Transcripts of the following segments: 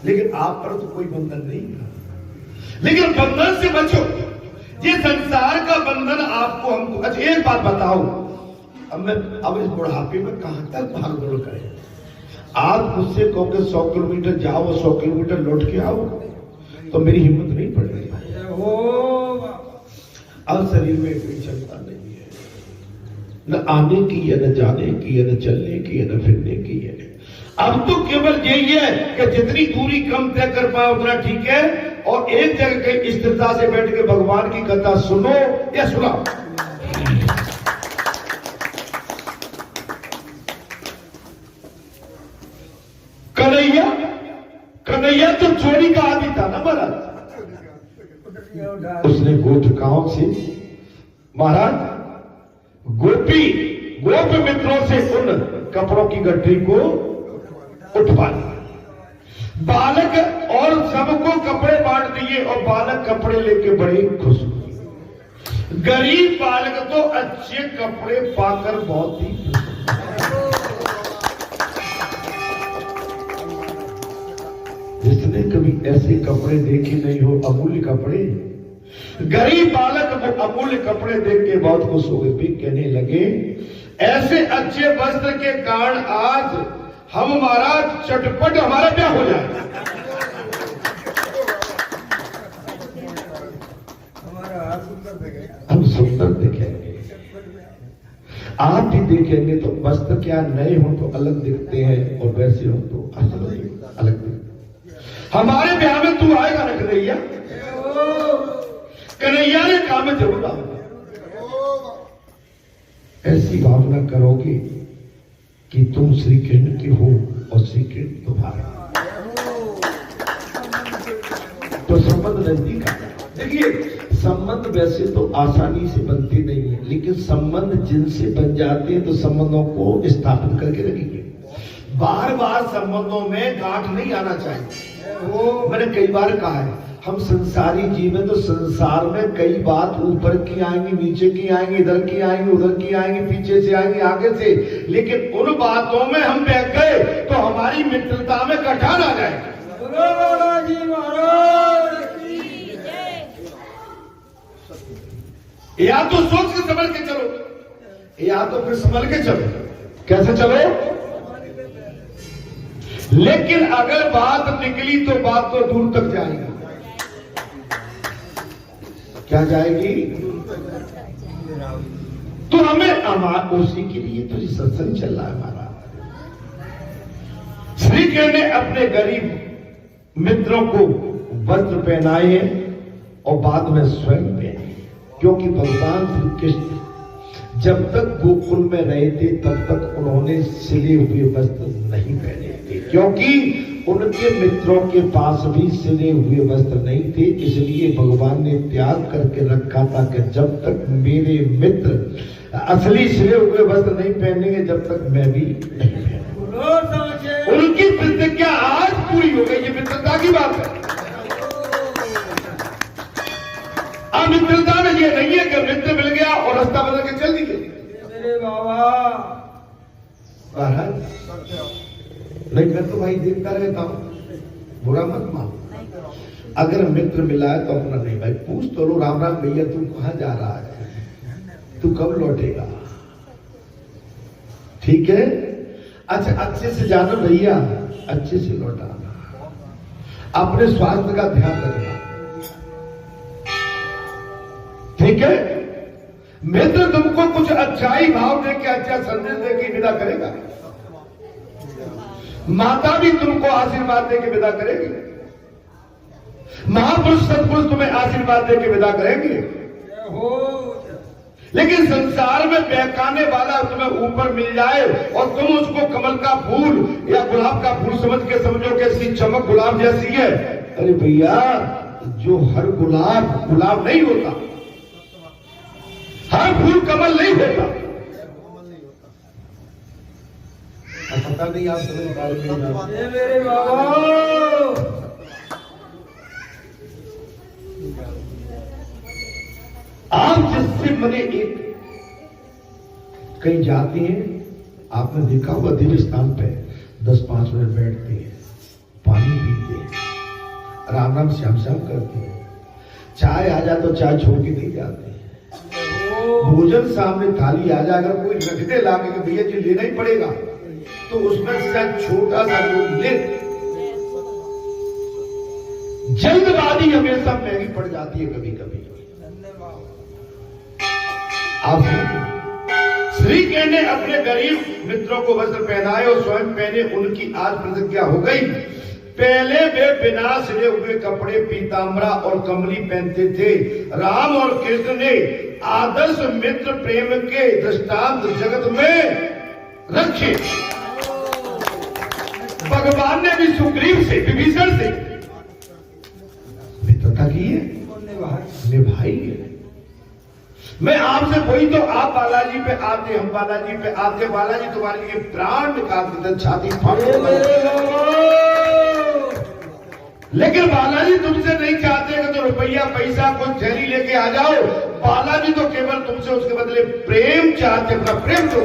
लेकिन आप पर तो कोई बंधन नहीं था। लेकिन बंधन से बचो, ये संसार का बंधन आपको हमको। अच्छा एक बात बताओ, अब इस बुढ़ापे में कहां तक भाग दौड़ करें? आप मुझसे कहो कि 100 किलोमीटर जाओ और 100 किलोमीटर लौट के आओ, तो मेरी हिम्मत नहीं पड़ रही। अब शरीर में कोई क्षमता नहीं है, न आने की है, न जाने की है, न चलने की है, न फिरने की है। अब तो केवल यही है कि जितनी दूरी कम तय कर पाए उतना ठीक है, और एक जगह कहीं स्थिरता से बैठ के भगवान की कथा सुनो या सुनाओ। कन्हैया तो चोरी का आदि था ना महाराज। उसने गोपिकाओं से, महाराज गोप मित्रों से उन कपड़ों की गठरी को उठवा लिया। बालक और सबको कपड़े बांट दिए और बालक कपड़े लेके बड़े खुश हुए। गरीब बालक तो अच्छे कपड़े पाकर बहुत ही खुश। जिसने कभी ऐसे कपड़े देखे नहीं हो, अमूल्य कपड़े, गरीब बालक वो अमूल्य कपड़े देख के बहुत खुश हो गए। कहने लगे ऐसे अच्छे वस्त्र के कारण आज हम महाराज चटपट हमारा क्या हो जाए, हम सुंदर दिखेंगे। आप भी देखेंगे तो वस्त्र क्या नए हो तो अलग दिखते हैं और वैसे हो तो अलग दिखते हैं। हमारे ब्याह में तू आएगा ना कन्हैया? कन्हैया ने कहा मैं जरूर आऊंगा। ऐसी भावना करोगे कि तुम श्री कृष्ण के हो और श्री कृष्ण तुम्हारे, तो संबंध नजदीक आता है। देखिए संबंध वैसे तो आसानी से बनते नहीं है, लेकिन संबंध जिनसे बन जाते हैं तो संबंधों को स्थापित करके रखेंगे। बार बार संबंधों में गांठ नहीं आना चाहिए। मैंने कई बार कहा है, हम संसारी जीव हैं तो संसार में कई बात ऊपर की आएंगी, नीचे की आएंगी, इधर की आएंगी, उधर की आएंगी, पीछे से आएंगी, आगे से, लेकिन उन बातों में हम बह गए तो हमारी मित्रता में कटान आ जाएगा। या तो सोच के संभल के चलो, या तो फिर संभल के चलो। कैसे चलो? लेकिन अगर बात निकली तो बात तो दूर तक जाएगी। क्या जाएगी? तो हमें उसी के लिए तो ये सत्संग चल रहा है हमारा। श्री कृष्ण ने अपने गरीब मित्रों को वस्त्र पहनाए हैं और बाद में स्वयं पहने, क्योंकि भगवान श्री कृष्ण जब तक गोकुल में रहे थे तब तक उन्होंने सिले हुए वस्त्र नहीं पहने थे, क्योंकि उनके मित्रों के पास भी सिले हुए वस्त्र नहीं थे। इसलिए भगवान ने त्याग करके रखा था कि जब तक मेरे मित्र असली सिले हुए वस्त्र नहीं पहनेंगे तब तक मैं भी नहीं पहनूंगा। उनकी प्रतिज्ञा आज पूरी हो गई। ये मित्रता की बात है। अब मित्रता में ये नहीं है कि मित्र मिल गया और रास्ता बदल के चल दिए। मेरे बाबा नहीं, मैं तो भाई देखता रहता हूं, बुरा मत मान। अगर मित्र मिला है तो अपना नहीं भाई, पूछ तो लो, राम राम भैया तू कहां जा रहा है, तू कब लौटेगा? ठीक है, अच्छा अच्छे से जाना भैया, अच्छे से लौटाना, अपने स्वास्थ्य का ध्यान रखना। ठीक है, मित्र तुमको कुछ अच्छाई भाव दे के, अच्छा संदेश दे के विदा करेगा। माता भी तुमको आशीर्वाद दे के विदा करेगी। महापुरुष सत्पुरुष तुम्हें आशीर्वाद दे के विदा करेंगे। लेकिन संसार में बहकाने वाला तुम्हें ऊपर मिल जाए और तुम उसको कमल का फूल या गुलाब का फूल समझ के समझो कि इसकी चमक गुलाब जैसी है। अरे भैया, जो हर गुलाब गुलाब नहीं होता, हर फूल कमल नहीं होता। पता नहीं आप समझ पा रहे मेरे बाबा। आप जिससे मने एक कहीं जाते हैं, आपने देखा होगा दिव्य स्थान पे 10-5 मिनट बैठते हैं, पानी पीते हैं, राम राम श्याम श्याम करती है। चाय आ जा तो चाय छोड़ के नहीं जाते। भोजन सामने थाली आ जा, अगर कोई रखने लागे कि भैया जी लेना ही पड़ेगा, तो उसमें से छोटा सा लोग ले। जल्दबाजी हमेशा महंगी पड़ जाती है कभी कभी। आप श्री कृष्ण ने अपने गरीब मित्रों को वस्त्र पहनाए और स्वयं पहने। उनकी आज प्रतिज्ञा हो गई। पहले वे बिना सिले हुए कपड़े पीताम्बरा और कमली पहनते थे। राम और कृष्ण ने आदर्श मित्र प्रेम के दृष्टांत जगत में रखे। भगवान ने भी सुग्रीव से, विभीषण से मित्रता की है, निभाई है। मैं आपसे वही तो आप बालाजी पे आते, हम बालाजी पे आते, बालाजी तुम्हारे लिए प्राण निकाल देते, छाती फाड़ देते। लेकिन बालाजी तुमसे नहीं चाहते कि तो रुपया पैसा कुछ झेरी लेके आ जाओ। बालाजी तो केवल तुमसे उसके बदले प्रेम चाहते, अपना प्रेम दो।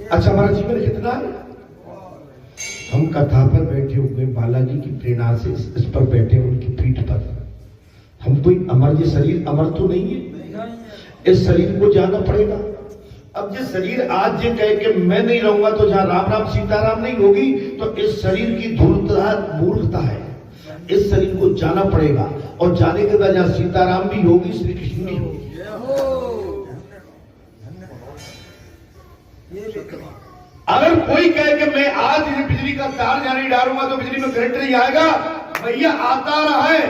अच्छा, हमारा जीवन कितना है? हम कथा पर बैठे हुए बालाजी की प्रेरणा से इस पर बैठे, उनकी पीठ पर। हम कोई अमर, ये शरीर अमर तो नहीं है, इस शरीर को जाना पड़ेगा। अब ये शरीर आज ये कहे कि मैं नहीं रहूंगा, तो जहां राम राम सीताराम नहीं होगी, तो इस शरीर की धूर्तता, मूर्खता है। इस शरीर को जाना पड़ेगा, और जाने के बाद जहां सीताराम भी होगी, श्री कृष्ण भी होगी। अगर कोई कहे कि मैं आज बिजली का तार जाने डालूंगा तो बिजली में करंट नहीं आएगा, भैया आता रहा है,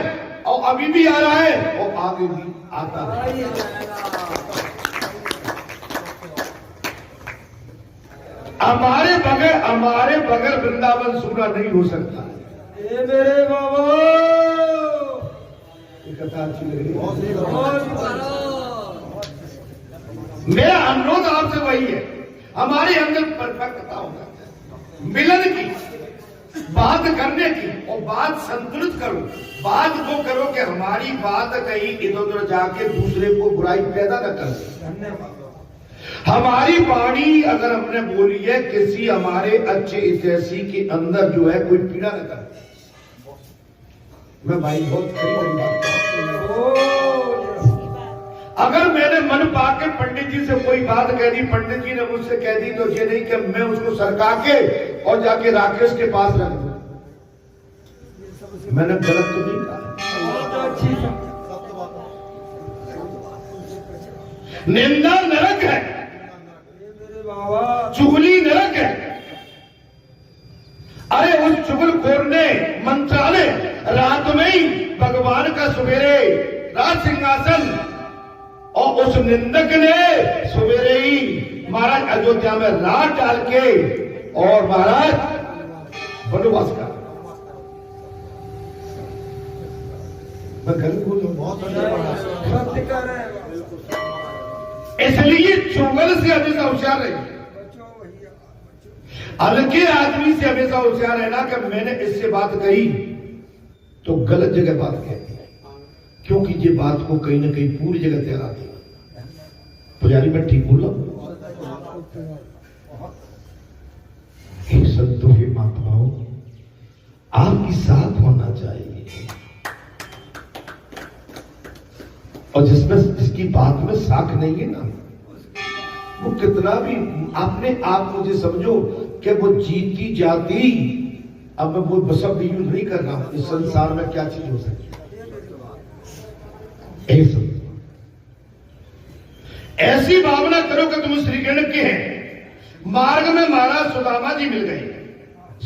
और अभी भी आ रहा है, और आगे भी आता रहेगा। हमारे बगैर वृंदावन सूना नहीं हो सकता। ये मेरे बाबा, ये कथा अच्छी लग रही है। मेरा अनुरोध आपसे वही है, हमारे अंदर परफेक्टता होगा, मिलन की, बात करने की, और बात संतुलित करो। बात वो करो कि हमारी बात कहीं इधर उधर जाके दूसरे को बुराई पैदा न कर। हमारी वाणी अगर हमने बोली है, किसी हमारे अच्छे हितैषी के अंदर जो है कोई पीड़ा न करे। मैं भाई बहुत खरी बात, अगर मैंने मन पाके पंडित जी से कोई बात कह दी, पंडित जी ने मुझसे कह दी, तो ये नहीं कि मैं उसको सरका के और जाके राकेश के पास रख दूं। मैंने गलत तो नहीं कहा। निंदा नरक है, चुगली नरक है। अरे उस चुगलखोर ने मंत्रालय रात में ही भगवान का सवेरे राज सिंहासन, और उस निंदक ने सवेरे ही महाराज अयोध्या में रात डाल के और महाराज वनवास का। मैं गलत बोल रहा हूं, इसलिए चुगल से हमेशा होशियार रहिए। हल्के आदमी से हमेशा होशियार रहना कि मैंने इससे बात कही तो गलत जगह बात कही, क्योंकि ये बात को कहीं ना कहीं पूरी जगह तैयार आती। पुजारी मैं ठीक बोल रहा हूं? हे संतों, हे महात्माओं, आपकी साथ होना चाहिए, और जिसकी बात में साख नहीं है ना, वो कितना भी अपने आप मुझे समझो कि वो जीती जाती। अब मैं वो शब्द यूज नहीं कर रहा हूं, इस संसार में क्या चीज हो सकती है। ऐसी भावना करो कि तुम श्री कृष्ण के हैं। मार्ग में महाराज सुदामा जी मिल गए।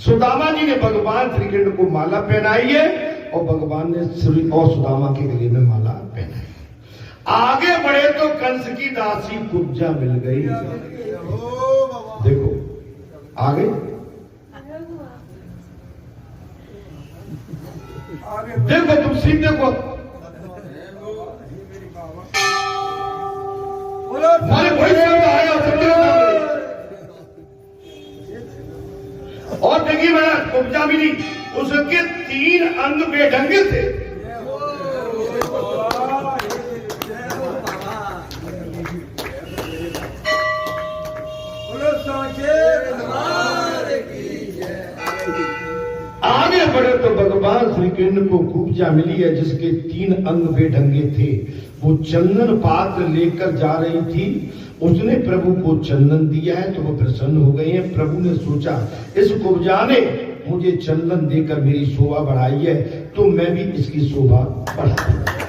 सुदामा जी ने भगवान श्री कृष्ण को माला पहनाई है, और भगवान ने श्री और सुदामा के गले में माला पहनाई। आगे बढ़े तो कंस की दासी कुब्जा मिल गई। देखो आगे देखो, तुम सीन देखो, वही शब्द आया और देखिए मेरा कुब्जा मिली, उसके 3 अंग बेढंगे थे। आगे बढ़े तो भगवान श्री कृष्ण को कुब्जा मिली है जिसके 3 अंग बेढंगे थे। वो चंदन पात्र लेकर जा रही थी, उसने प्रभु को चंदन दिया है तो वो प्रसन्न हो गए हैं। प्रभु ने सोचा इस कुब्जा ने मुझे चंदन देकर मेरी शोभा बढ़ाई है तो मैं भी इसकी शोभा बढ़ा दूंगा।